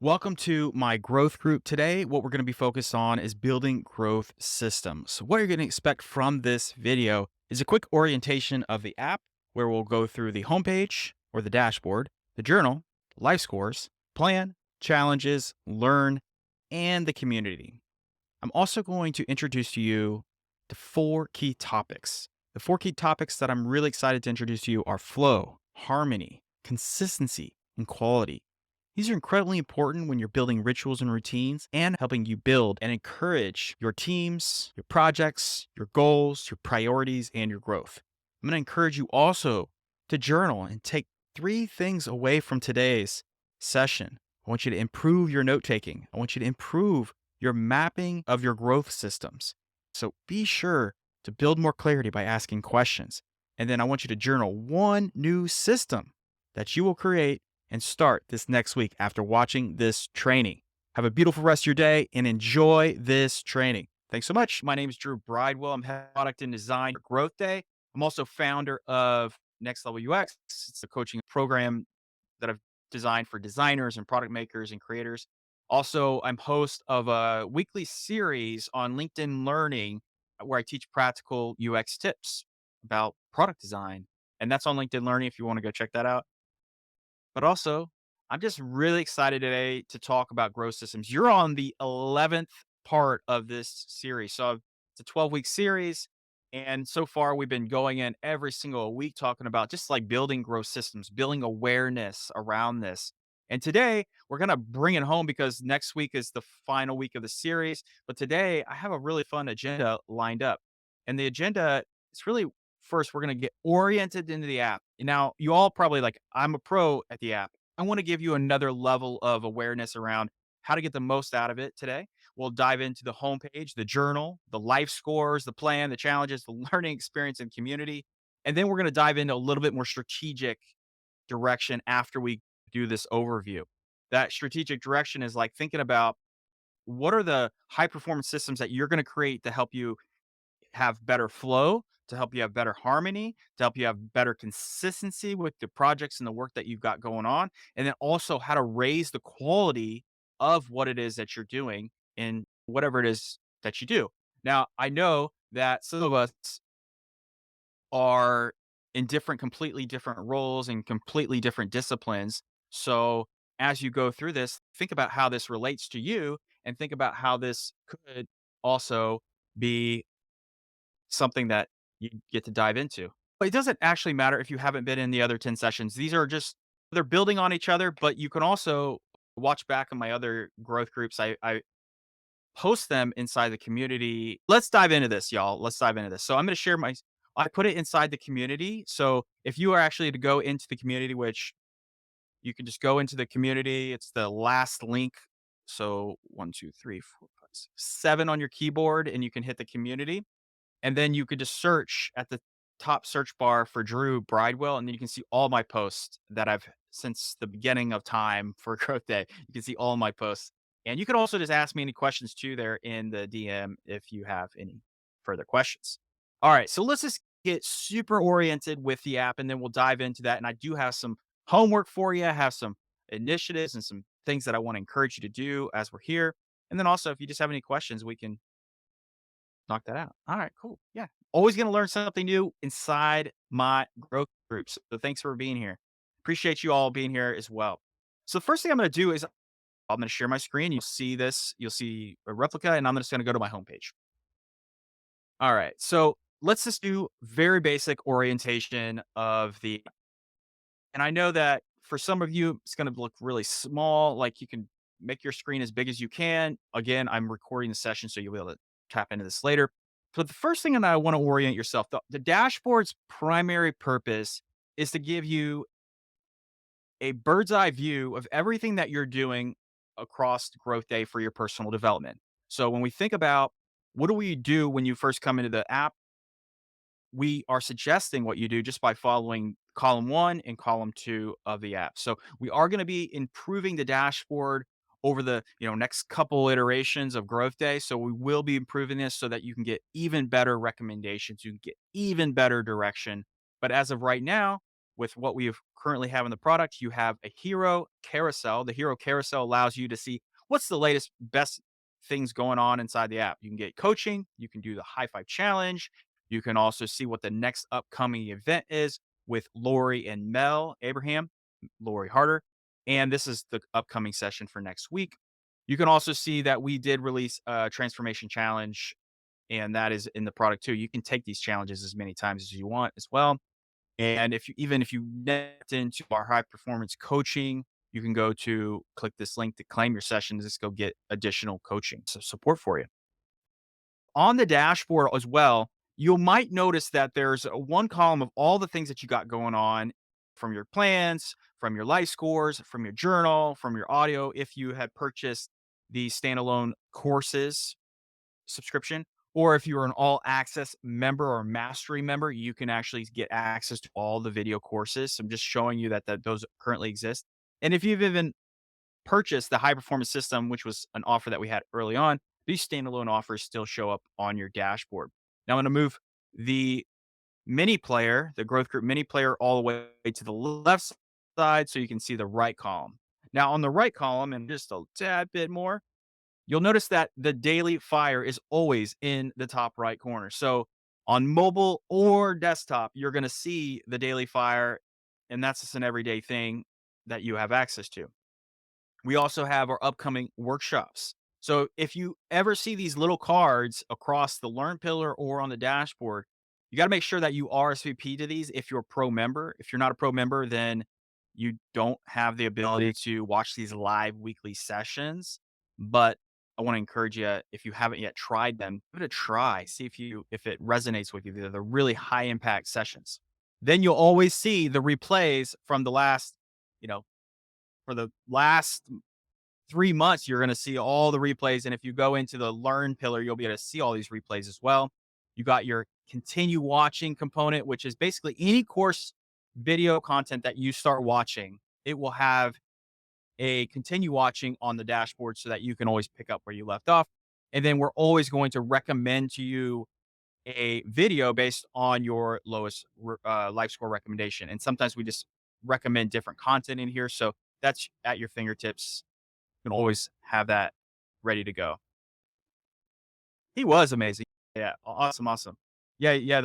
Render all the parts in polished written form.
Welcome to my growth group. Today, what we're going to be focused on is building growth systems. So what you're going to expect from this video is a quick orientation of the app where we'll go through the homepage or the dashboard, the journal, life scores, plan, challenges, learn, and the community. I'm also going to introduce to you the four key topics. The four key topics that I'm really excited to introduce to you are flow, harmony, consistency, and quality. These are incredibly important when you're building rituals and routines and helping you build and encourage your teams, your projects, your goals, your priorities, and your growth. I'm going to encourage you also to journal and take three things away from today's session. I want you to improve your note taking. I want you to improve your mapping of your growth systems. So be sure to build more clarity by asking questions. And then I want you to journal one new system that you will create and start this next week after watching this training. Have a beautiful rest of your day and enjoy this training. Thanks so much. My name is Drew Bridewell. I'm head of product and design for GrowthDay. I'm also founder of Next Level UX. It's a coaching program that I've designed for designers and product makers and creators. Also, I'm host of a weekly series on LinkedIn Learning where I teach practical UX tips about product design. And that's on LinkedIn Learning if you want to go check that out. But also, I'm just really excited today to talk about growth systems. You're on the 11th part of this series. So it's a 12-week series. And so far, we've been going in every single week talking about just like building growth systems, building awareness around this. And today, we're going to bring it home because next week is the final week of the series. But today, I have a really fun agenda lined up. And the agenda is really first, we're going to get oriented into the app. Now, you all probably like, I'm a pro at the app. I want to give you another level of awareness around how to get the most out of it today. We'll dive into the homepage, the journal, the life scores, the plan, the challenges, the learning experience and community. And then we're going to dive into a little bit more strategic direction after we do this overview. That strategic direction is like thinking about what are the high performance systems that you're going to create to help you have better flow, to help you have better harmony, to help you have better consistency with the projects and the work that you've got going on, and then also how to raise the quality of what it is that you're doing in whatever it is that you do. Now, I know that some of us are in completely different roles and completely different disciplines. So, as you go through this, think about how this relates to you and think about how this could also be something that you get to dive into. But it doesn't actually matter if you haven't been in the other 10 sessions. These are just they're building on each other, but you can also watch back on my other growth groups. I post them inside the community. Let's dive into this, y'all. Let's dive into this. So I'm going to share my I put it inside the community. So if you are actually to go into the community, which you can just go into the community, it's the last link. So one, two, three, four, five, six, seven on your keyboard, and you can hit the community. And then you could just search at the top search bar for Drew Bridewell, and then you can see all my posts that I've since the beginning of time for Growth Day. You can see all my posts. And you can also just ask me any questions too there in the DM if you have any further questions. All right, so let's just get super oriented with the app and then we'll dive into that. And I do have some homework for you. I have some initiatives and some things that I want to encourage you to do as we're here. And then also, if you just have any questions, we can knock that out. All right, cool. Yeah. Always going to learn something new inside my growth groups. So thanks for being here. Appreciate you all being here as well. So the first thing I'm going to do is I'm going to share my screen. You'll see this. You'll see a replica, and I'm just going to go to my homepage. All right. So let's just do very basic orientation of the. And I know that for some of you, it's going to look really small. Like you can make your screen as big as you can. Again, I'm recording the session, so you'll be able to tap into this later. So the first thing that I want to orient yourself, the dashboard's primary purpose is to give you a bird's eye view of everything that you're doing across Growth Day for your personal development. So when we think about what do we do when you first come into the app, we are suggesting what you do just by following column 1 and column 2 of the app. So we are going to be improving the dashboard over the, next couple iterations of Growth Day. So we will be improving this so that you can get even better recommendations, you can get even better direction. But as of right now, with what we currently have in the product, you have a hero carousel. The hero carousel allows you to see what's the latest, best things going on inside the app. You can get coaching, you can do the high five challenge, you can also see what the next upcoming event is with Lori and Mel Abraham, Lori Harder. And this is the upcoming session for next week. You can also see that we did release a transformation challenge, and that is in the product too. You can take these challenges as many times as you want as well. And if you net into our high performance coaching, you can go to click this link to claim your session. Just go get additional coaching support for you. On the dashboard as well, you might notice that there's one column of all the things that you got going on from your plans, from your life scores, from your journal, from your audio. If you had purchased the standalone courses subscription, or if you're an all access member or mastery member, you can actually get access to all the video courses. So I'm just showing you that those currently exist. And if you've even purchased the high performance system, which was an offer that we had early on, these standalone offers still show up on your dashboard. Now I'm going to move the mini player, the growth group mini player, all the way to the left side so you can see the right column. Now on the right column, and just a tad bit more, you'll notice that the daily fire is always in the top right corner. So on mobile or desktop, you're going to see the daily fire, and that's just an everyday thing that you have access to. We also have our upcoming workshops. So if you ever see these little cards across the Learn pillar or on the dashboard, you got to make sure that you RSVP to these if you're a pro member. If you're not a pro member, then you don't have the ability to watch these live weekly sessions. But I want to encourage you, if you haven't yet tried them, give it a try. See if it resonates with you. They're the really high impact sessions. Then you'll always see the replays from the last, you know, for the last 3 months, you're going to see all the replays. And if you go into the Learn pillar, you'll be able to see all these replays as well. You got your continue watching component, which is basically any course video content that you start watching, it will have a continue watching on the dashboard so that you can always pick up where you left off. And then we're always going to recommend to you a video based on your lowest life score recommendation. And sometimes we just recommend different content in here. So that's at your fingertips. You can always have that ready to go. He was amazing. Yeah. Awesome. Awesome. Yeah. Yeah.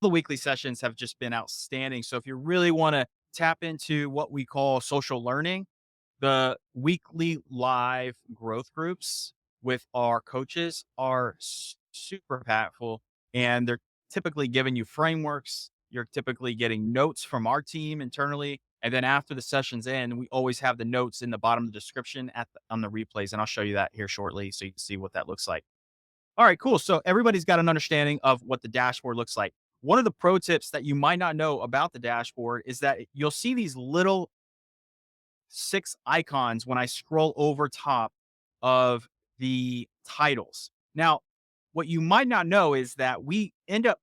The weekly sessions have just been outstanding. So if you really want to tap into what we call social learning, the weekly live growth groups with our coaches are super impactful, and they're typically giving you frameworks. You're typically getting notes from our team internally. And then after the sessions end, we always have the notes in the bottom of the description on the replays. And I'll show you that here shortly so you can see what that looks like. All right, cool. So everybody's got an understanding of what the dashboard looks like. One of the pro tips that you might not know about the dashboard is that you'll see these little 6 icons when I scroll over top of the titles. Now, what you might not know is that we end up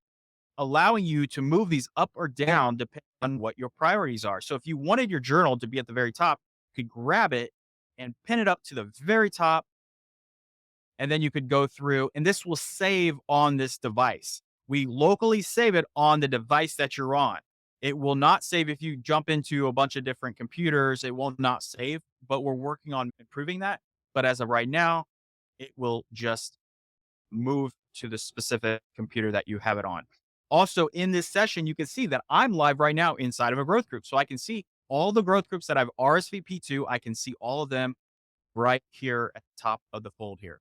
allowing you to move these up or down depending on what your priorities are. So if you wanted your journal to be at the very top, you could grab it and pin it up to the very top, and then you could go through, and this will save on this device. We locally save it on the device that you're on. It will not save if you jump into a bunch of different computers. It will not save, but we're working on improving that. But as of right now, it will just move to the specific computer that you have it on. Also, in this session, you can see that I'm live right now inside of a growth group. So I can see all the growth groups that I've RSVP to. I can see all of them right here at the top of the fold here.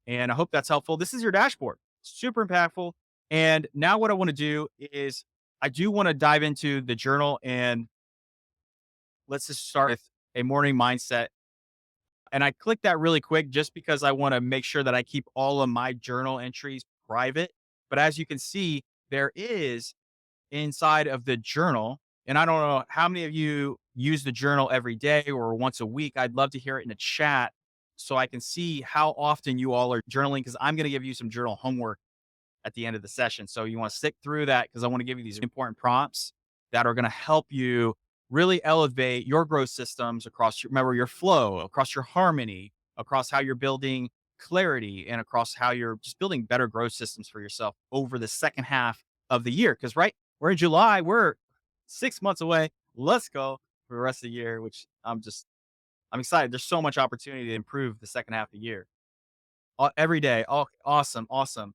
And I hope that's helpful. This is your dashboard. Super impactful. And now what I want to do is I do want to dive into the journal, and let's just start with a morning mindset. And I click that really quick just because I want to make sure that I keep all of my journal entries private. But as you can see, there is inside of the journal, and I don't know how many of you use the journal every day or once a week. I'd love to hear it in the chat so I can see how often you all are journaling, because I'm going to give you some journal homework at the end of the session. So you want to stick through that because I want to give you these important prompts that are going to help you really elevate your growth systems across remember your flow, across your harmony, across how you're building clarity, and across how you're just building better growth systems for yourself over the second half of the year. Because right, we're in July, we're 6 months away. Let's go for the rest of the year, which I'm excited. There's so much opportunity to improve the second half of the year. Every day. Oh, awesome, awesome,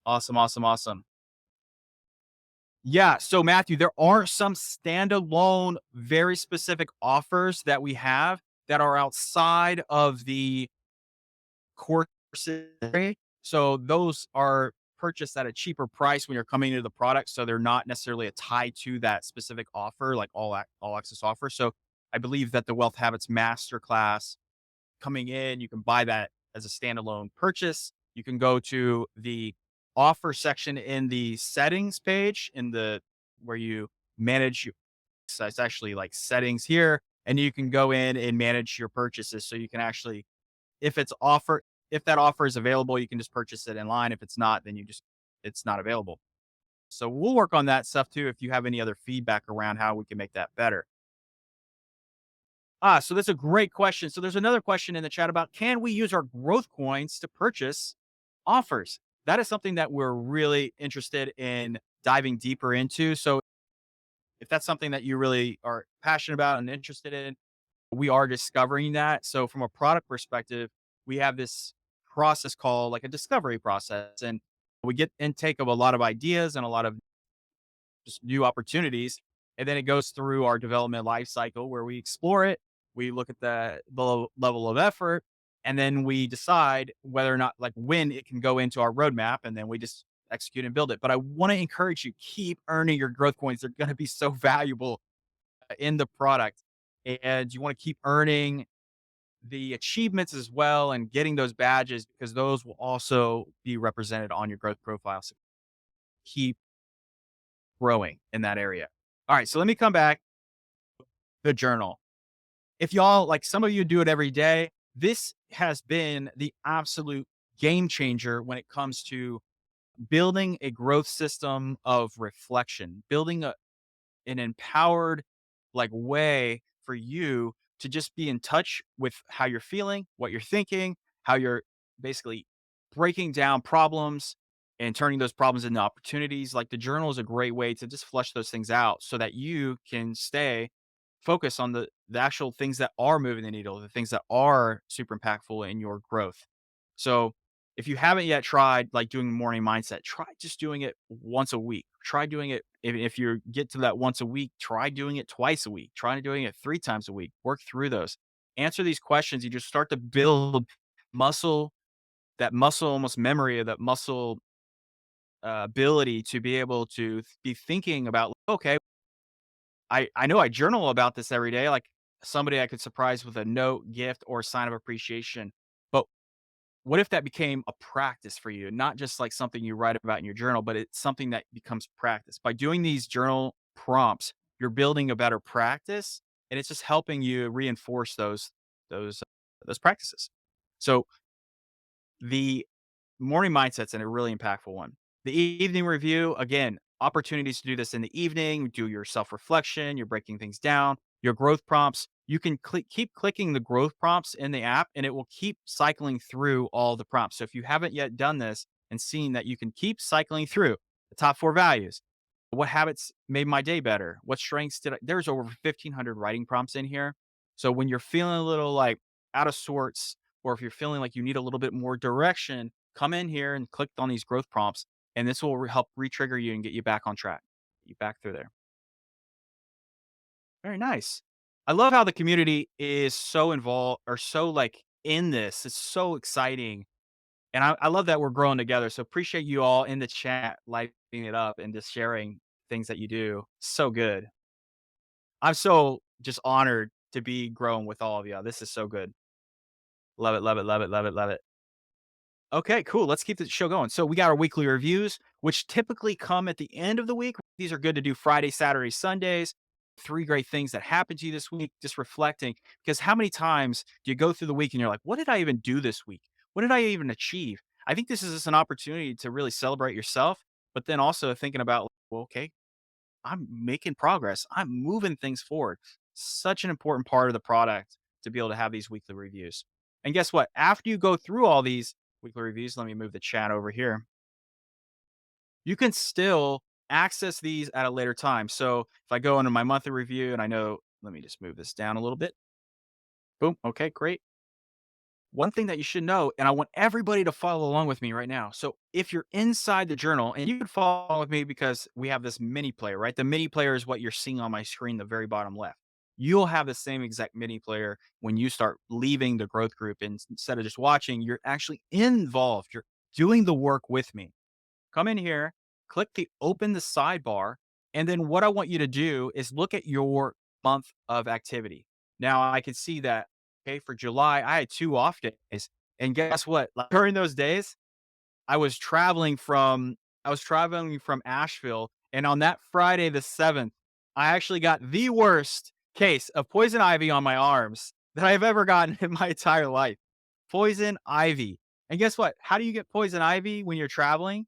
awesome, awesome, awesome. Yeah. So Matthew, there are some standalone, very specific offers that we have that are outside of the courses. So those are purchased at a cheaper price when you're coming into the product. So they're not necessarily a tie to that specific offer, like all access offer. So I believe that the Wealth Habits Masterclass coming in, you can buy that as a standalone purchase. You can go to the offer section in the settings page in the where you manage so it's actually like settings here, and you can go in and manage your purchases. So you can actually, if it's offer, if that offer is available, you can just purchase it in line. If it's not, then it's not available. So we'll work on that stuff too. If you have any other feedback around how we can make that better. So that's a great question. So there's another question in the chat about can we use our growth coins to purchase offers? That is something that we're really interested in diving deeper into. So if that's something that you really are passionate about and interested in, we are discovering that. So from a product perspective, we have this process called like a discovery process, and we get intake of a lot of ideas and a lot of just new opportunities. And then it goes through our development life cycle where we explore it, we look at the level of effort, and then we decide whether or not, like, when it can go into our roadmap, and then we just execute and build it. But I want to encourage you, keep earning your growth coins. They're going to be so valuable in the product. And you want to keep earning the achievements as well and getting those badges because those will also be represented on your growth profile. So keep growing in that area. All right, so let me come back the journal. If y'all like some of you do it every day, this has been the absolute game changer when it comes to building a growth system of reflection, building an empowered like way for you to just be in touch with how you're feeling, what you're thinking, how you're basically breaking down problems and turning those problems into opportunities. Like the journal is a great way to just flush those things out so that you can stay focused on the actual things that are moving the needle, the things that are super impactful in your growth. So if you haven't yet tried like doing morning mindset, try just doing it once a week. Try doing it if you get to that once a week, try doing it twice a week. Try doing it 3 times a week. Work through those. Answer these questions. You just start to build muscle, that muscle almost memory of that muscle ability to be able to be thinking about, okay, I know I journal about this every day, like somebody I could surprise with a note, gift, or sign of appreciation. But what if that became a practice for you? Not just like something you write about in your journal, but it's something that becomes practice. By doing these journal prompts, you're building a better practice and it's just helping you reinforce those those practices. So the morning mindset's a really impactful one. The evening review, again, opportunities to do this in the evening, do your self-reflection, you're breaking things down, your growth prompts. You can keep clicking the growth prompts in the app and it will keep cycling through all the prompts. So if you haven't yet done this and seen that you can keep cycling through the top 4 values, what habits made my day better? What strengths there's over 1,500 writing prompts in here. So when you're feeling a little like out of sorts, or if you're feeling like you need a little bit more direction, come in here and click on these growth prompts, and this will help re-trigger you and get you back on track, get you back through there. Very nice. I love how the community is so involved or so like in this. It's so exciting. And I love that we're growing together. So appreciate you all in the chat, lighting it up and just sharing things that you do. So good. I'm so just honored to be growing with all of you. This is so good. Love it, love it, love it, love it, love it. Okay, cool. Let's keep the show going. So we got our weekly reviews, which typically come at the end of the week. These are good to do Friday, Saturday, Sundays. 3 great things that happened to you this week, just reflecting. Because how many times do you go through the week and you're like, what did I even do this week? What did I even achieve? I think this is just an opportunity to really celebrate yourself, but then also thinking about, well, okay, I'm making progress. I'm moving things forward. Such an important part of the product to be able to have these weekly reviews. And guess what? After you go through all these weekly reviews, let me move the chat over here. You can still access these at a later time. So if I go into my monthly review and I know, let me just move this down a little bit. Boom. Okay, great. One thing that you should know, and I want everybody to follow along with me right now. So if you're inside the journal, and you can follow along with me because we have this mini player, right? The mini player is what you're seeing on my screen, the very bottom left. You'll have the same exact mini player when you start leaving the growth group. And instead of just watching, you're actually involved. You're doing the work with me. Come in here, click the open the sidebar, and then what I want you to do is look at your month of activity. Now I can see that, okay, for July, I had 2 off days. And guess what? Like, during those days, I was traveling from Asheville, and on that Friday the 7th, I actually got the worst case of poison ivy on my arms that I've ever gotten in my entire life. Poison ivy. And guess what? How do you get poison ivy when you're traveling?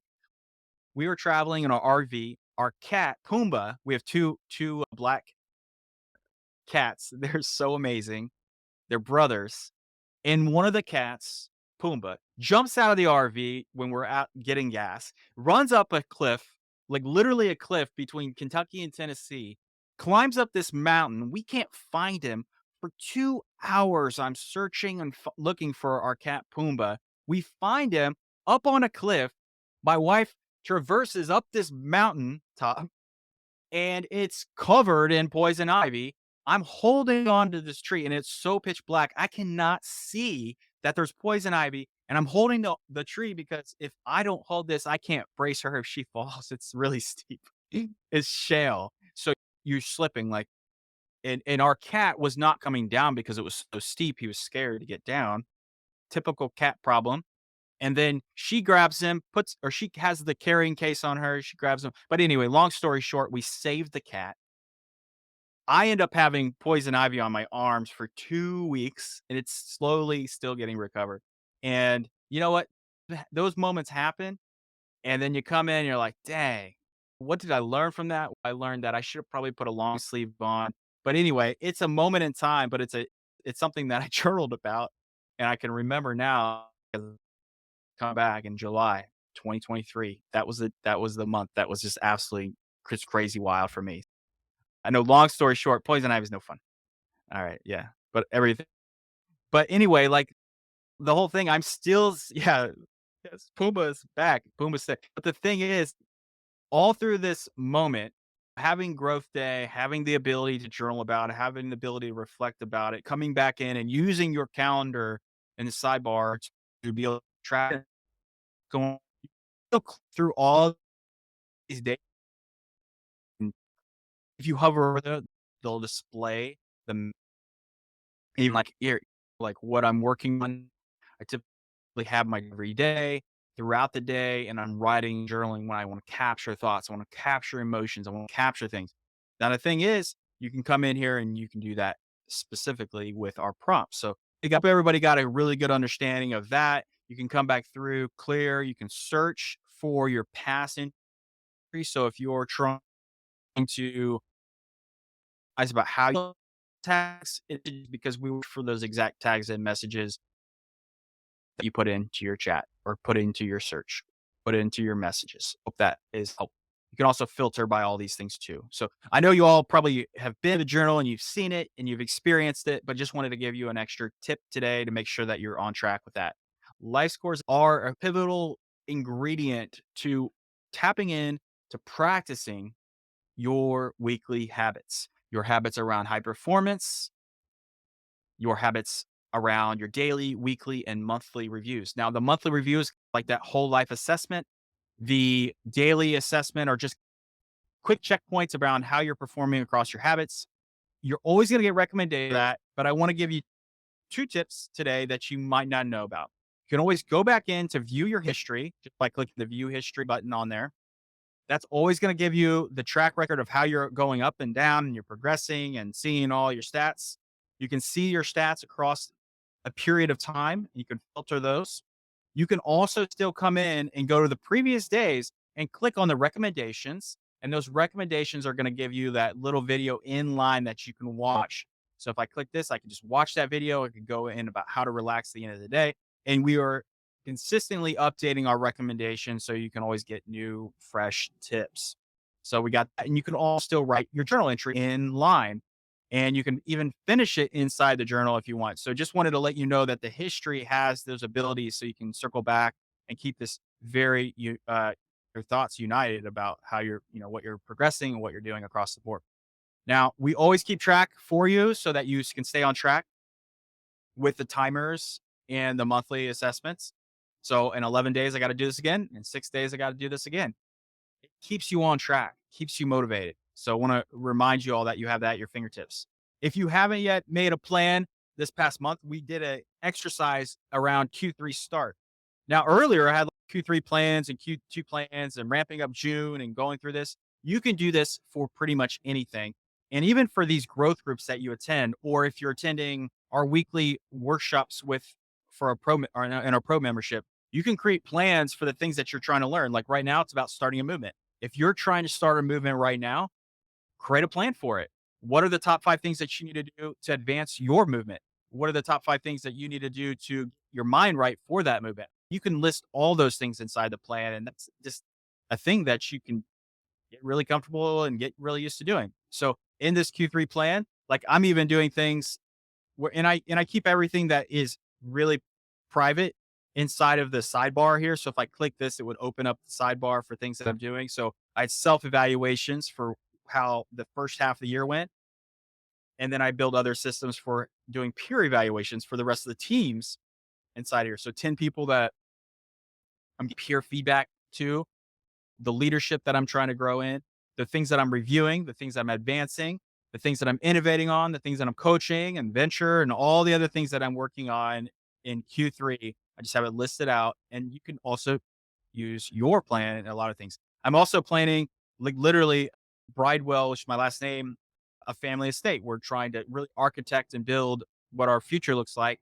We were traveling in our RV. Our cat, Pumbaa, we have two black cats. They're so amazing. They're brothers. And one of the cats, Pumbaa, jumps out of the RV when we're out getting gas, runs up a cliff, like literally a cliff between Kentucky and Tennessee, climbs up this mountain. We can't find him for 2 hours. I'm searching and looking for our cat, Pumbaa. We find him up on a cliff. My wife traverses up this mountain top and it's covered in poison ivy. I'm holding on to this tree and it's so pitch black. I cannot see that there's poison ivy. And I'm holding the tree because if I don't hold this, I can't brace her if she falls. It's really steep. It's shale. So you're slipping like, and our cat was not coming down because it was so steep. He was scared to get down. Typical cat problem. And then she grabs him, she has the carrying case on her. She grabs him. But anyway, long story short, we saved the cat. I end up having poison ivy on my arms for 2 weeks, and it's slowly still getting recovered. And you know what? Those moments happen, and then you come in, and you're like, dang, what did I learn from that? I learned that I should have probably put a long sleeve on. But anyway, it's a moment in time, but it's something that I journaled about, and I can remember now. Come back in July 2023. That was the month that was just absolutely just crazy wild for me. I know, long story short, poison ivy is no fun. All right, yeah, but everything but anyway, like, the whole thing, I'm still yeah, yes, Pumbaa's back. Pumbaa's sick. But the thing is, all through this moment, having growth day, having the ability to journal about it, having the ability to reflect about it, coming back in and using your calendar in the sidebar to be able to track going through all these days. And if you hover over there, they'll display the even like here, like what I'm working on. I typically have my every day throughout the day, and I'm writing, journaling when I want to capture thoughts, I want to capture emotions, I want to capture things. Now, the thing is, you can come in here and you can do that specifically with our prompts. So everybody got a really good understanding of that. You can come back through clear. You can search for your past entries. So if you're trying to eyes about how you tags, it is because we look for those exact tags and messages that you put into your chat or put into your search, put into your messages. Hope that is helpful. You can also filter by all these things too. So I know you all probably have been to the journal and you've seen it and you've experienced it, but just wanted to give you an extra tip today to make sure that you're on track with that. Life scores are a pivotal ingredient to tapping in to practicing your weekly habits, your habits around high performance, your habits around your daily, weekly, and monthly reviews. Now, the monthly reviews, like that whole life assessment, the daily assessment are just quick checkpoints around how you're performing across your habits. You're always going to get recommended that, but I want to give you 2 tips today that you might not know about. You can always go back in to view your history just by clicking the view history button on there. That's always going to give you the track record of how you're going up and down and you're progressing and seeing all your stats. You can see your stats across a period of time. You can filter those. You can also still come in and go to the previous days and click on the recommendations. And those recommendations are going to give you that little video in line that you can watch. So if I click this, I can just watch that video. I could go in about how to relax at the end of the day. And we are consistently updating our recommendations so you can always get new, fresh tips. So we got that. And you can all still write your journal entry in line. And you can even finish it inside the journal if you want. So just wanted to let you know that the history has those abilities so you can circle back and keep this very your thoughts united about how what you're progressing and what you're doing across the board. Now, we always keep track for you so that you can stay on track with the timers and the monthly assessments. So in 11 days, I got to do this again. In 6 days, I got to do this again. It keeps you on track, keeps you motivated. So I want to remind you all that you have that at your fingertips. If you haven't yet made a plan this past month, we did an exercise around Q3 start. Now, earlier I had Q3 plans and Q2 plans and ramping up June and going through this. You can do this for pretty much anything. And even for these growth groups that you attend, or if you're attending our weekly workshops for a pro or in our pro membership, you can create plans for the things that you're trying to learn. Like right now, it's about starting a movement. If you're trying to start a movement right now, create a plan for it. What are the top 5 things that you need to do to advance your movement? What are the top 5 things that you need to do to get your mind right for that movement? You can list all those things inside the plan, and that's just a thing that you can get really comfortable and get really used to doing. So in this Q3 plan, like I'm even doing things where and I keep everything that is really private inside of the sidebar here. So if I click this, it would open up the sidebar for things that I'm doing. So I had self-evaluations for how the first half of the year went. And then I build other systems for doing peer evaluations for the rest of the teams inside here. So 10 people that I'm peer feedback to, the leadership that I'm trying to grow in, the things that I'm reviewing, the things I'm advancing, the things that I'm innovating on, the things that I'm coaching and venture, and all the other things that I'm working on in Q3. I just have it listed out, and you can also use your plan in a lot of things. I'm also planning, like literally, Bridewell, which is my last name, a family estate. We're trying to really architect and build what our future looks like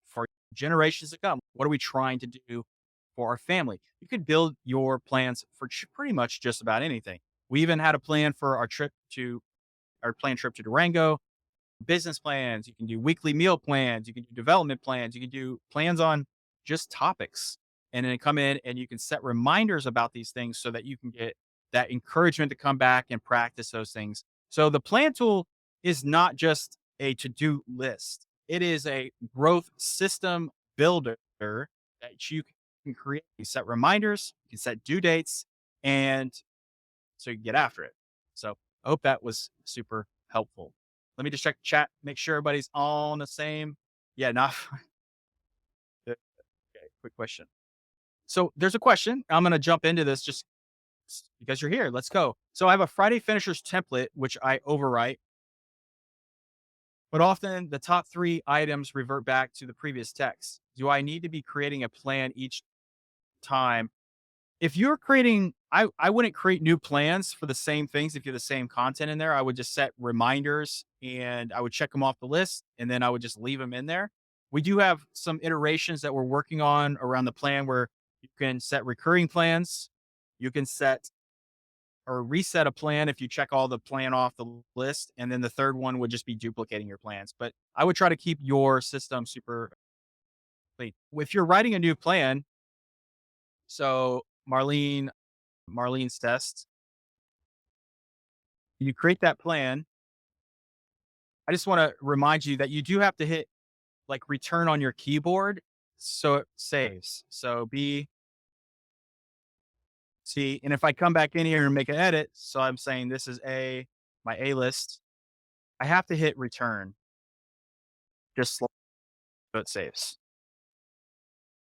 for generations to come. What are we trying to do for our family? You could build your plans for pretty much just about anything. We even had a plan for our planned trip to Durango, business plans. You can do weekly meal plans. You can do development plans. You can do plans on just topics and then come in and you can set reminders about these things so that you can get that encouragement to come back and practice those things. So the plan tool is not just a to-do list. It is a growth system builder that you can create. You set reminders, you can set due dates, and so you can get after it. So I hope that was super helpful. Let me just check the chat, make sure everybody's all on the same. Yeah, not okay. Quick question. So there's a question. I'm going to jump into this just because you're here. Let's go. So I have a Friday finishers template, which I overwrite, but often the top 3 items revert back to the previous text. Do I need to be creating a plan each time? If you're creating, I wouldn't create new plans for the same things. If you have the same content in there, I would just set reminders and I would check them off the list and then I would just leave them in there. We do have some iterations that we're working on around the plan where you can set recurring plans. You can set or reset a plan if you check all the plan off the list. And then the third one would just be duplicating your plans. But I would try to keep your system super clean. If you're writing a new plan, so Marlene's test, you create that plan. I just want to remind you that you do have to hit like return on your keyboard so it saves. So B, C, and if I come back in here and make an edit, so I'm saying this is my A list, I have to hit return just so it saves.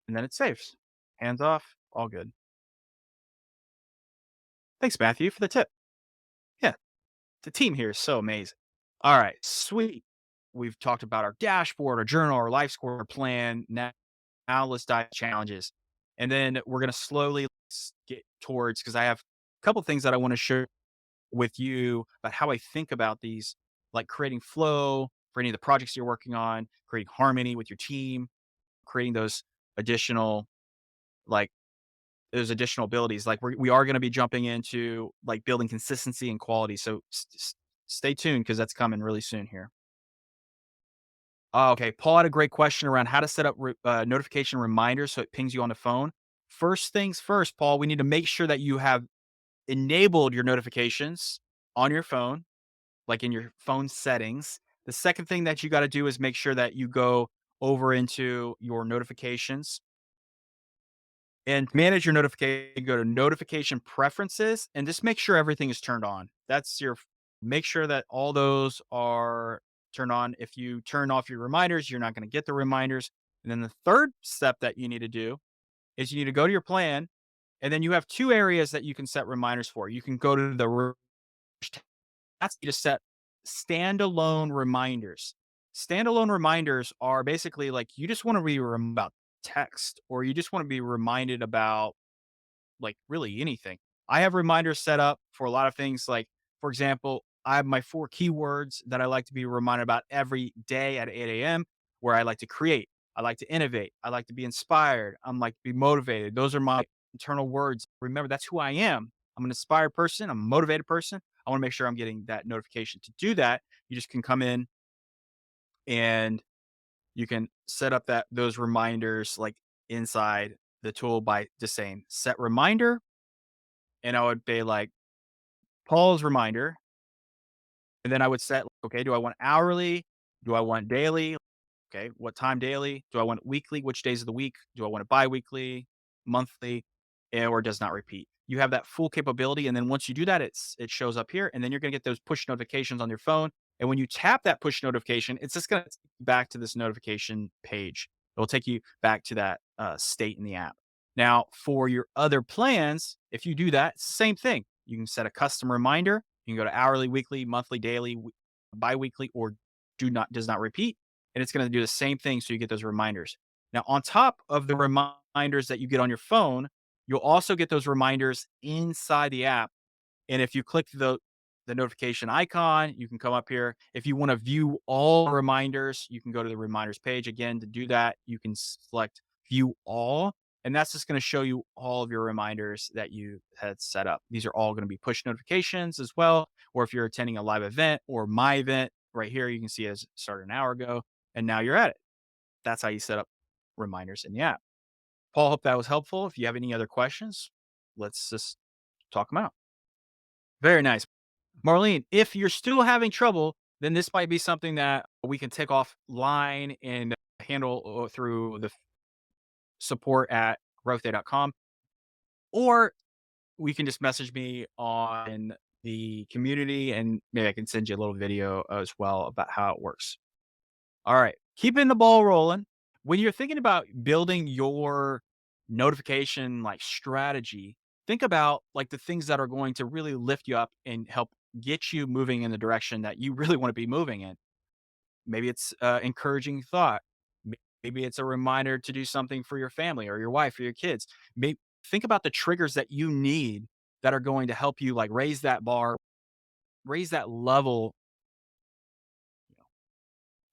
And then it saves. Hands off, all good. Thanks, Matthew, for the tip. Yeah, the team here is so amazing. All right, sweet. We've talked about our dashboard, our journal, our life score, our plan. Now let's dive into challenges. And then we're going to slowly get towards, because I have a couple things that I want to share with you about how I think about these, like creating flow for any of the projects you're working on, creating harmony with your team, creating like those additional abilities. Like we are going to be jumping into like building consistency and quality. So stay tuned because that's coming really soon here. Oh, okay. Paul had a great question around how to set up notification reminders so it pings you on the phone. First things first, Paul, we need to make sure that you have enabled your notifications on your phone, like in your phone settings, the second thing that you got to do is make sure that you go over into your notifications and manage your notification. Go to notification preferences and just make sure everything is turned on. Make sure that all those are turned on. If you turn off your reminders, you're not going to get the reminders. And then the third step that you need to do is you need to go to your plan, and then you have two areas that you can set reminders for. You can go to the that's you to set standalone reminders. Standalone reminders are basically like you just want to be about text, or you just want to be reminded about like really anything. I have reminders set up for a lot of things. Like, for example, I have my 4 keywords that I like to be reminded about every day at 8 a.m., where I like to create, I like to innovate, I like to be inspired, I'm like to be motivated. Those are my internal words. Remember, that's who I am. I'm an inspired person, I'm a motivated person. I want to make sure I'm getting that notification. To do that, you just can come in and you can set up that those reminders like inside the tool by just saying set reminder, and I would be like, Paul's reminder, and then I would set, okay, do I want hourly? Do I want daily? Okay, what time daily? Do I want it weekly? Which days of the week? Do I want it biweekly, monthly, or does not repeat? You have that full capability, and then once you do that, it shows up here, and then you're gonna get those push notifications on your phone. And when you tap that push notification, it's just gonna take you back to this notification page. It'll take you back to that state in the app. Now, for your other plans, if you do that, it's the same thing. You can set a custom reminder. You can go to hourly, weekly, monthly, daily, biweekly, or does not repeat, and it's going to do the same thing so you get those reminders. Now, on top of the reminders that you get on your phone, you'll also get those reminders inside the app. And if you click the notification icon, you can come up here. If you want to view all reminders, you can go to the reminders page. Again, to do that, you can select view all, and that's just going to show you all of your reminders that you had set up. These are all going to be push notifications as well. Or if you're attending a live event or my event, right here, you can see it started an hour ago, and now you're at it. That's how you set up reminders in the app. Paul, hope that was helpful. If you have any other questions, let's just talk them out. Very nice. Marlene, if you're still having trouble, then this might be something that we can take offline and handle through the support at growthday.com, or we can just message me on the community and maybe I can send you a little video as well about how it works. All right. Keeping the ball rolling. When you're thinking about building your notification like strategy, think about like the things that are going to really lift you up and help get you moving in the direction that you really want to be moving in. Maybe it's encouraging thought. Maybe it's a reminder to do something for your family or your wife or your kids. Maybe think about the triggers that you need that are going to help you like raise that bar, raise that level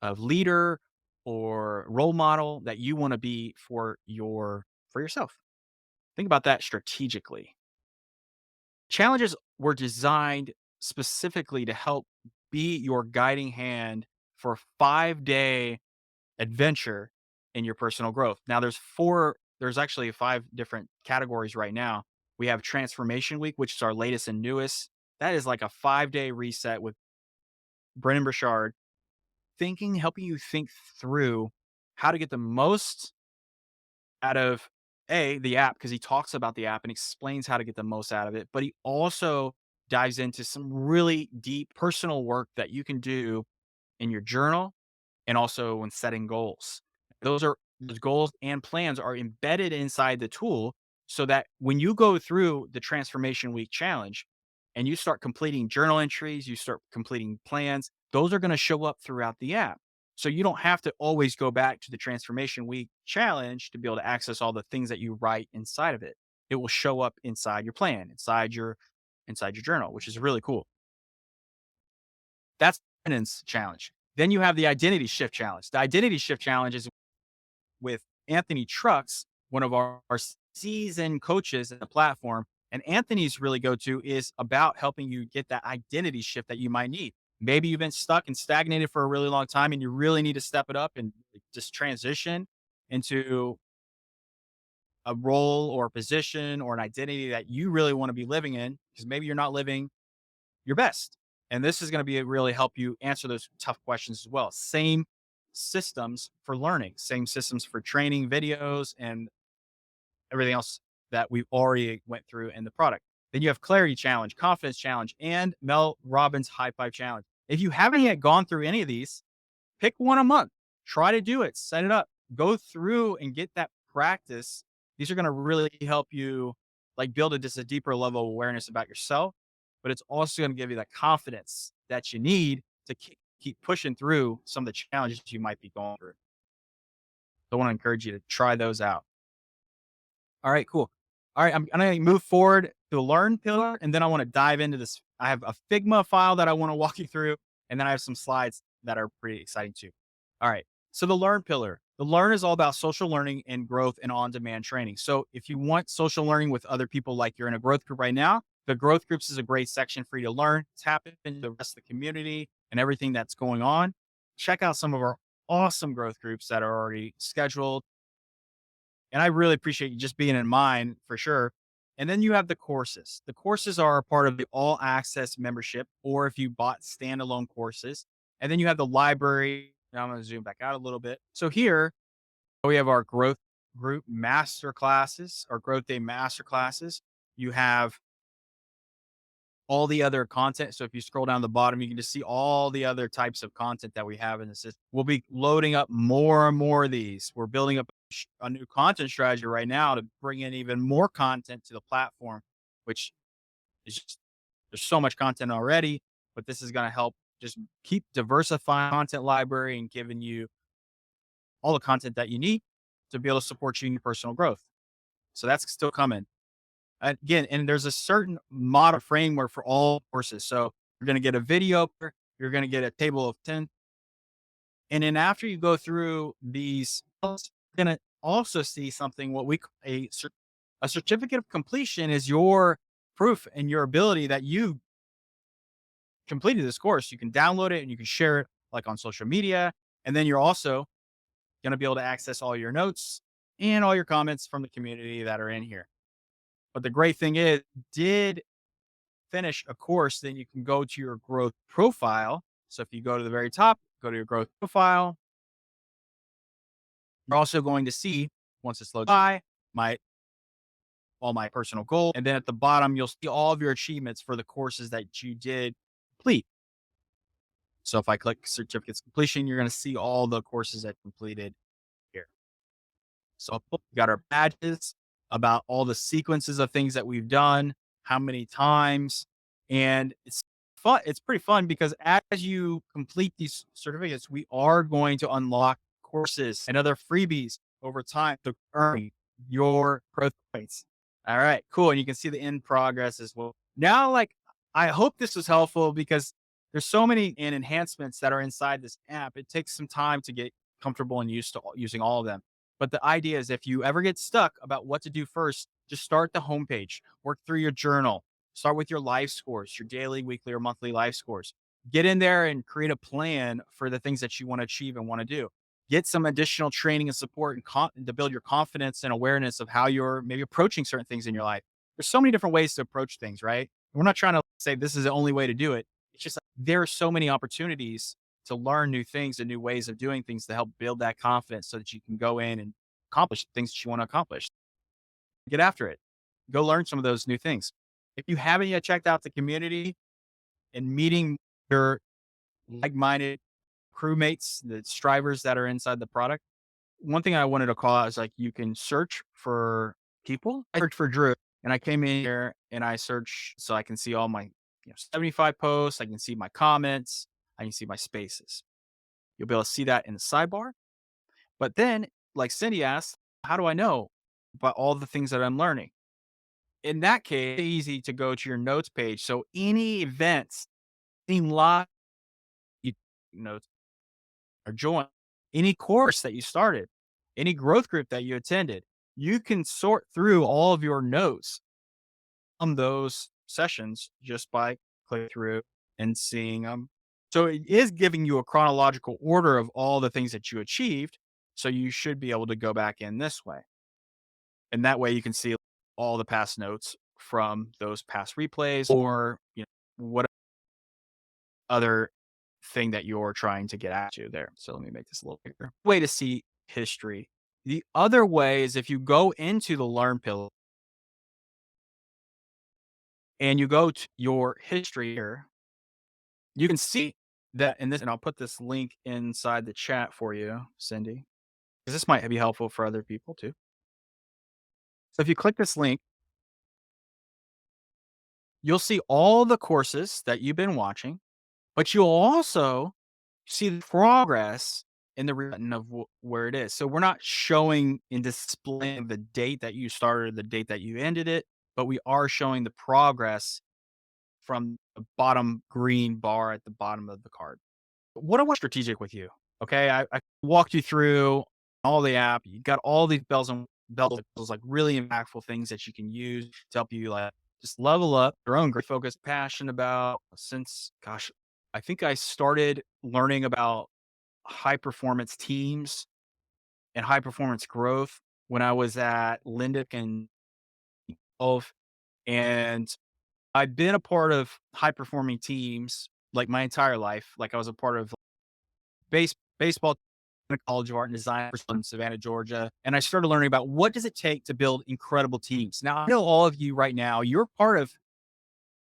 of leader or role model that you want to be for yourself. Think about that strategically. Challenges were designed specifically to help be your guiding hand for a 5-day adventure in your personal growth. Now there's actually 5 different categories right now. We have Transformation Week, which is our latest and newest. That is like a 5-day reset with Brennan Burchard, helping you think through how to get the most out of the app, because he talks about the app and explains how to get the most out of it, but he also dives into some really deep personal work that you can do in your journal and also when setting goals. Those goals and plans are embedded inside the tool so that when you go through the Transformation Week challenge and you start completing journal entries, you start completing plans, those are going to show up throughout the app. So you don't have to always go back to the Transformation Week challenge to be able to access all the things that you write inside of it. It will show up inside your plan, inside your journal, which is really cool. That's the Brendan's challenge. Then you have the Identity Shift Challenge. The Identity Shift Challenge is with Anthony Trucks, one of our seasoned coaches in the platform. And Anthony's really go-to is about helping you get that identity shift that you might need. Maybe you've been stuck and stagnated for a really long time and you really need to step it up and just transition into a role or a position or an identity that you really want to be living in. because maybe you're not living your best. And this is going to be really help you answer those tough questions as well. Same systems for learning, same systems for training videos and everything else that we've already went through in the product. Then you have clarity challenge, confidence challenge, and Mel Robbins high five challenge. If you haven't yet gone through any of these, pick one a month. Try to do it. Set it up. Go through and get that practice. These are going to really help you like build just a deeper level of awareness about yourself, but it's also going to give you that confidence that you need to keep pushing through some of the challenges you might be going through. So I want to encourage you to try those out. All right, cool. All right, I'm gonna move forward to the learn pillar, and then I want to dive into this. I have a Figma file that I want to walk you through, and then I have some slides that are pretty exciting too. All right. So the learn pillar. The learn is all about social learning and growth and on-demand training. So if you want social learning with other people, like you're in a growth group right now, the growth groups is a great section for you to learn, tap into the rest of the community and everything that's going on. Check out some of our awesome growth groups that are already scheduled. And I really appreciate you just being in mind for sure. And then you have the courses. The courses are a part of the all access membership, or if you bought standalone courses. And then you have the library. Now I'm going to zoom back out a little bit. So here we have our growth group master classes, our growth day master classes. You have all the other content. So if you scroll down the bottom, you can just see all the other types of content that we have in the system. We'll be loading up more and more of these. We're building up a new content strategy right now to bring in even more content to the platform, which is just, there's so much content already, but this is going to help just keep diversifying content library and giving you all the content that you need to be able to support you in your personal growth. So that's still coming. Again, and there's a certain model framework for all courses. So you're going to get a video, you're going to get a table of 10. And then after you go through these, you're going to also see something, what we call a certificate of completion is your proof and your ability that you completed this course. You can download it and you can share it like on social media. And then you're also going to be able to access all your notes and all your comments from the community that are in here. But the great thing is, did finish a course, then you can go to your growth profile. So if you go to the very top, go to your growth profile, you're also going to see, once it's loaded by, all my personal goals. And then at the bottom, you'll see all of your achievements for the courses that you did complete. So if I click certificates completion, you're going to see all the courses that completed here. So we got our badges about all the sequences of things that we've done, how many times, and it's fun. It's pretty fun because as you complete these certificates, we are going to unlock courses and other freebies over time to earn your growth points. All right, cool. And you can see the in progress as well. Now, like, I hope this was helpful because there's so many enhancements that are inside this app. It takes some time to get comfortable and used to using all of them. But the idea is if you ever get stuck about what to do first, just start the homepage, work through your journal, start with your life scores, your daily, weekly, or monthly life scores. Get in there and create a plan for the things that you want to achieve and want to do. Get some additional training and support and to build your confidence and awareness of how you're maybe approaching certain things in your life. There's so many different ways to approach things, right? We're not trying to say this is the only way to do it. It's just like, there are so many opportunities to learn new things and new ways of doing things to help build that confidence so that you can go in and accomplish the things that you want to accomplish. Get after it. Go learn some of those new things. If you haven't yet checked out the community and meeting your like-minded crewmates, the strivers that are inside the product, one thing I wanted to call out is like you can search for people. I searched for Drew and I came in here and I searched so I can see all my 75 posts. I can see my comments. I can see my spaces. You'll be able to see that in the sidebar. But then, like Cindy asked, how do I know about all the things that I'm learning? In that case, it's easy to go to your notes page. So any events, any live notes or join, any course that you started, any growth group that you attended, you can sort through all of your notes on those sessions just by clicking through and seeing them. So it is giving you a chronological order of all the things that you achieved. So you should be able to go back in this way. And that way you can see all the past notes from those past replays or what other thing that you're trying to get at to there. So let me make this a little bigger. Way to see history. The other way is if you go into the learn pillar and you go to your history here, you can see that in this, and I'll put this link inside the chat for you, Cindy, because this might be helpful for other people too. So if you click this link, you'll see all the courses that you've been watching, but you'll also see the progress in the button of where it is. So we're not showing and displaying the date that you started, the date that you ended it, but we are showing the progress from the bottom green bar at the bottom of the card. What I want strategic with you. Okay. I walked you through all the app. You got all these bells, like really impactful things that you can use to help you like just level up your own great focus, passion about since, gosh, I think I started learning about high performance teams and high performance growth when I was at Lindic and Gulf. And I've been a part of high performing teams like my entire life. Like I was a part of baseball in College of Art and Design in Savannah, Georgia. And I started learning about what does it take to build incredible teams. Now I know all of you right now, you're part of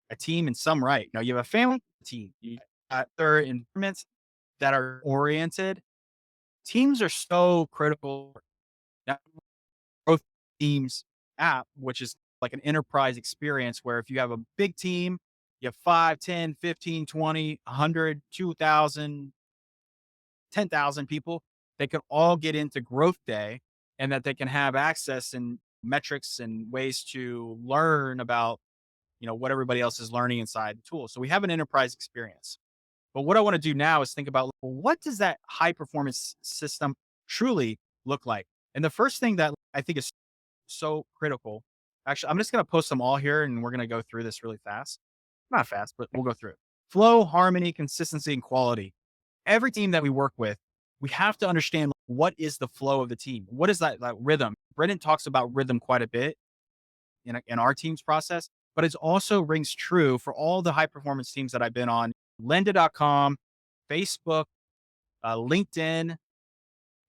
a team in some right. Now you have a family team. You got other environments that are oriented. Teams are so critical. Now, growth teams app, which is like an enterprise experience where if you have a big team, you have 5, 10, 15, 20, 100, 2,000, 10,000 people, they can all get into Growth Day and that they can have access and metrics and ways to learn about, what everybody else is learning inside the tool. So we have an enterprise experience. But what I want to do now is think about, well, what does that high performance system truly look like? And the first thing that I think is so critical, actually, I'm just going to post them all here and we're going to go through this really fast. Not fast, but we'll go through it. Flow, harmony, consistency, and quality. Every team that we work with, we have to understand what is the flow of the team. What is that rhythm? Brendan talks about rhythm quite a bit in our team's process, but it also rings true for all the high performance teams that I've been on. Lynda.com, Facebook, LinkedIn,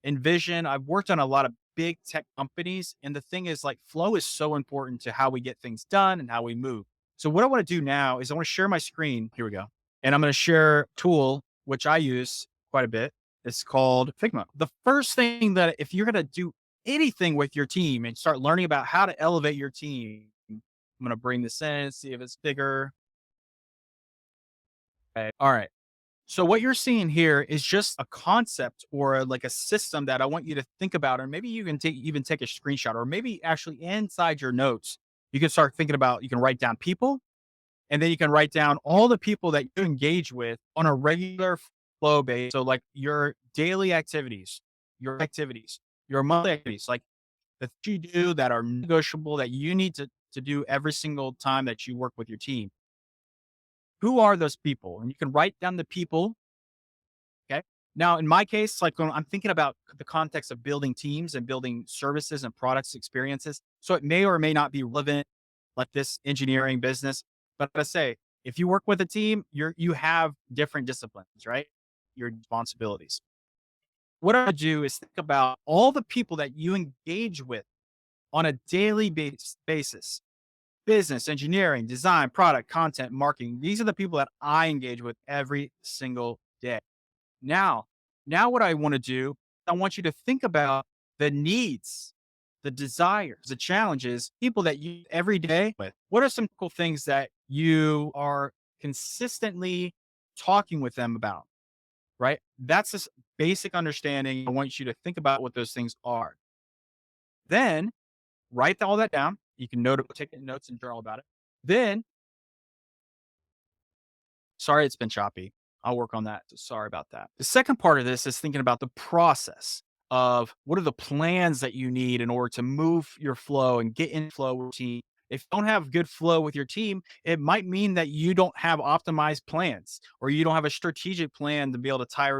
Envision. I've worked on a lot of big tech companies. And the thing is, like, flow is so important to how we get things done and how we move. So, what I want to do now is I want to share my screen. Here we go. And I'm going to share a tool, which I use quite a bit. It's called Figma. The first thing that if you're going to do anything with your team and start learning about how to elevate your team, I'm going to bring this in, see if it's bigger. Okay. All right. So what you're seeing here is just a concept or like a system that I want you to think about, or maybe you can even take a screenshot, or maybe actually inside your notes, you can start thinking about, you can write down people, and then you can write down all the people that you engage with on a regular flow base. So like your daily activities, your monthly activities, like the things you do that are negotiable that you need to do every single time that you work with your team. Who are those people? And you can write down the people. Okay. Now, in my case, like when I'm thinking about the context of building teams and building services and products experiences, so it may or may not be relevant, like this engineering business. But I say, if you work with a team, you have different disciplines, right? Your responsibilities. What I do is think about all the people that you engage with on a daily basis. Business, engineering, design, product, content, marketing. These are the people that I engage with every single day. Now, what I want to do, I want you to think about the needs, the desires, the challenges, people that you every day with. What are some cool things that you are consistently talking with them about? Right? That's this basic understanding. I want you to think about what those things are. Then write all that down. You can take notes and journal about it. Then, sorry, it's been choppy. I'll work on that. So sorry about that. The second part of this is thinking about the process of what are the plans that you need in order to move your flow and get in flow with your team. If you don't have good flow with your team, it might mean that you don't have optimized plans or you don't have a strategic plan to be able to tie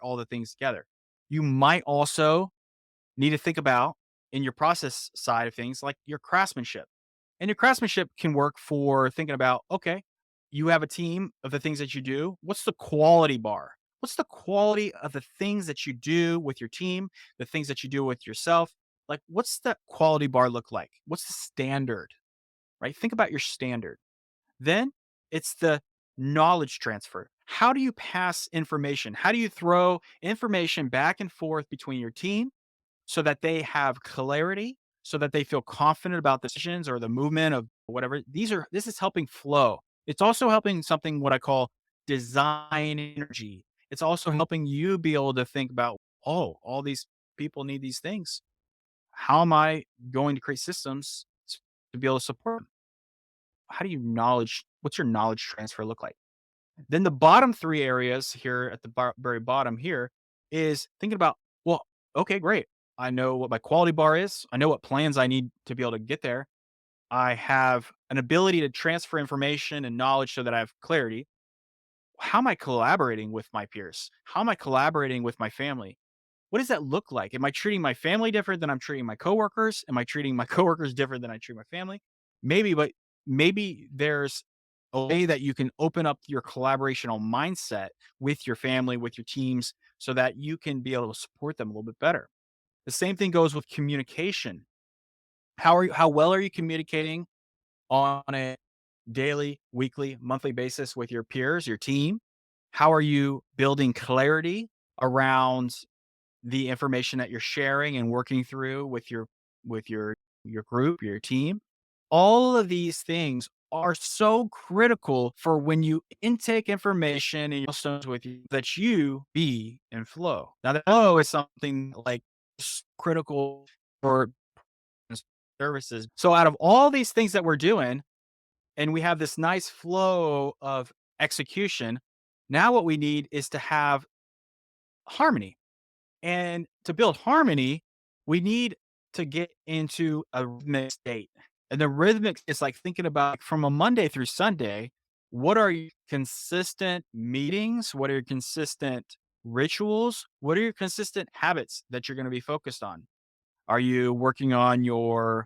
all the things together. You might also need to think about in your process side of things, like your craftsmanship. And your craftsmanship can work for thinking about, okay, you have a team of the things that you do. What's the quality bar? What's the quality of the things that you do with your team, the things that you do with yourself? Like, what's that quality bar look like? What's the standard, right? Think about your standard. Then it's the knowledge transfer. How do you pass information? How do you throw information back and forth between your team so that they have clarity, so that they feel confident about decisions or the movement of whatever. This is helping flow. It's also helping something what I call design energy. It's also helping you be able to think about, oh, all these people need these things. How am I going to create systems to be able to support them? How do you knowledge? What's your knowledge transfer look like? Then the bottom three areas here at the very bottom here is thinking about, well, okay, great. I know what my quality bar is. I know what plans I need to be able to get there. I have an ability to transfer information and knowledge so that I have clarity. How am I collaborating with my peers? How am I collaborating with my family? What does that look like? Am I treating my family different than I'm treating my coworkers? Am I treating my coworkers different than I treat my family? Maybe, but maybe there's a way that you can open up your collaborational mindset with your family, with your teams, so that you can be able to support them a little bit better. The same thing goes with communication. How well are you communicating on a daily, weekly, monthly basis with your peers, your team? How are you building clarity around the information that you're sharing and working through with your group, your team? All of these things are so critical for when you intake information and milestones with you that you be in flow. Now, the flow is something like critical for services. So, out of all these things that we're doing, and we have this nice flow of execution, now what we need is to have harmony. And to build harmony, we need to get into a rhythmic state. And the rhythmic is like thinking about from a Monday through Sunday, what are your consistent meetings? What are your consistent rituals? What are your consistent habits that you're going to be focused on? Are you working on your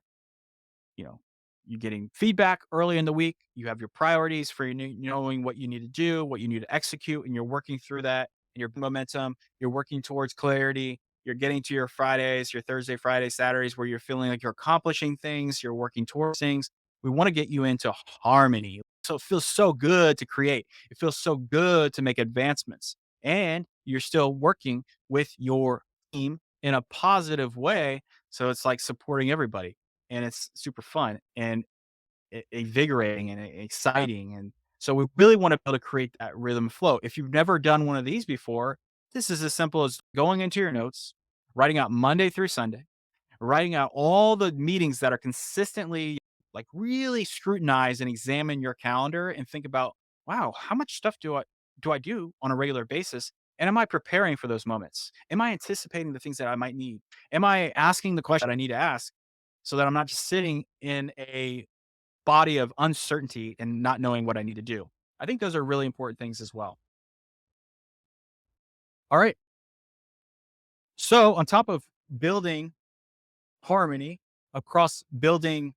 you know, you getting feedback early in the week. You have your priorities for your knowing what you need to do, what you need to execute, and you're working through that. Your momentum, you're working towards clarity. You're getting to your Fridays, your Thursday, Friday, Saturdays, where you're feeling like you're accomplishing things, you're working towards things. We want to get you into harmony. So it feels so good to create. It feels so good to make advancements. And you're still working with your team in a positive way. So it's like supporting everybody and it's super fun and invigorating and exciting. And so we really want to be able to create that rhythm flow. If you've never done one of these before, this is as simple as going into your notes, writing out Monday through Sunday, writing out all the meetings that are consistently like really scrutinize and examine your calendar and think about, wow, how much stuff do I do on a regular basis? And am I preparing for those moments? Am I anticipating the things that I might need? Am I asking the question that I need to ask so that I'm not just sitting in a body of uncertainty and not knowing what I need to do? I think those are really important things as well. All right. So, on top of building harmony across building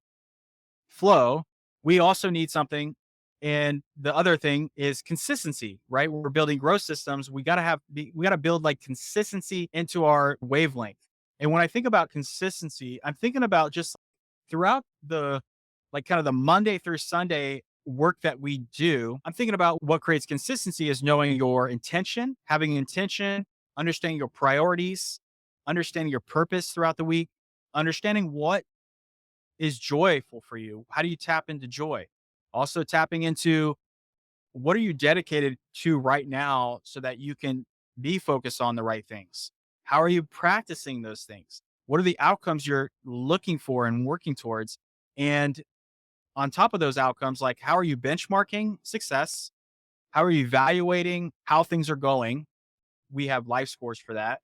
flow, we also need something. And the other thing is consistency, right? When we're building growth systems, we got to build like consistency into our wavelength. And when I think about consistency, I'm thinking about just throughout the like kind of the Monday through Sunday work that we do. I'm thinking about what creates consistency is knowing your intention, having intention, understanding your priorities, understanding your purpose throughout the week, understanding what is joyful for you? How do you tap into joy? Also tapping into what are you dedicated to right now so that you can be focused on the right things? How are you practicing those things? What are the outcomes you're looking for and working towards? And on top of those outcomes, like how are you benchmarking success? How are you evaluating how things are going? We have life scores for that,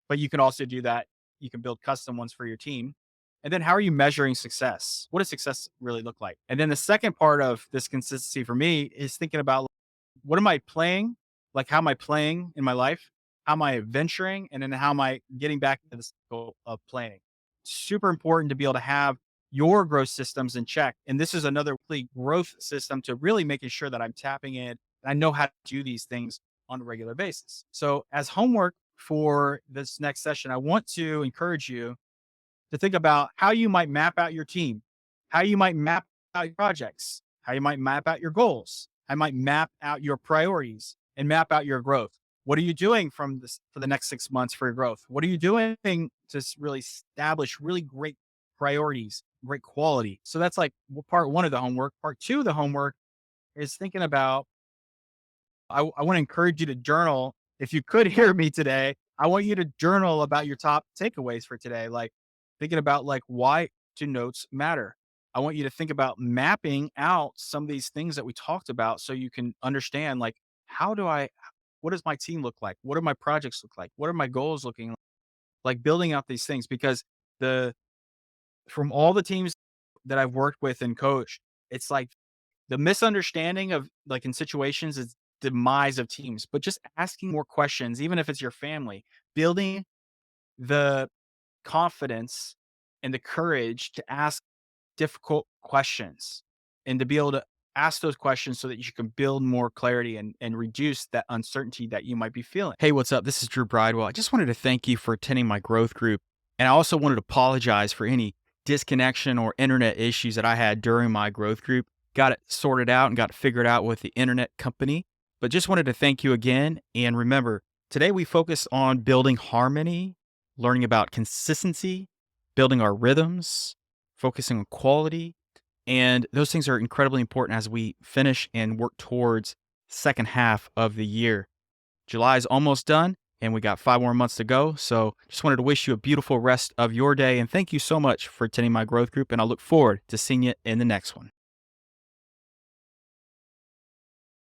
but you can also do that. You can build custom ones for your team. And then how are you measuring success? What does success really look like? And then the second part of this consistency for me is thinking about what am I playing? Like, how am I playing in my life? How am I venturing? And then how am I getting back to the cycle of playing? Super important to be able to have your growth systems in check. And this is another really growth system to really making sure that I'm tapping in and I know how to do these things on a regular basis. So, as homework for this next session, I want to encourage you to think about how you might map out your team, how you might map out your projects, how you might map out your goals. I might map out your priorities and map out your growth. What are you doing from this for the next 6 months for your growth? What are you doing to really establish really great priorities, great quality? So that's like part one of the homework. Part two of the homework is thinking about I want to encourage you to journal. If you could hear me today, I want you to journal about your top takeaways for today. Like thinking about like why do notes matter? I want you to think about mapping out some of these things that we talked about so you can understand like how do I what does my team look like? What do my projects look like? What are my goals looking like building out these things because the from all the teams that I've worked with and coached, it's like the misunderstanding of like in situations is demise of teams, but just asking more questions, even if it's your family, building the confidence and the courage to ask difficult questions and to be able to ask those questions so that you can build more clarity and reduce that uncertainty that you might be feeling. Hey, what's up? This is Drew Bridewell. I just wanted to thank you for attending my growth group. And I also wanted to apologize for any disconnection or internet issues that I had during my growth group. Got it sorted out and got it figured out with the internet company. But just wanted to thank you again. And remember, today we focus on building harmony, learning about consistency, building our rhythms, focusing on quality. And those things are incredibly important as we finish and work towards second half of the year. July is almost done and we got 5 more months to go. So just wanted to wish you a beautiful rest of your day. And thank you so much for attending my growth group. And I look forward to seeing you in the next one.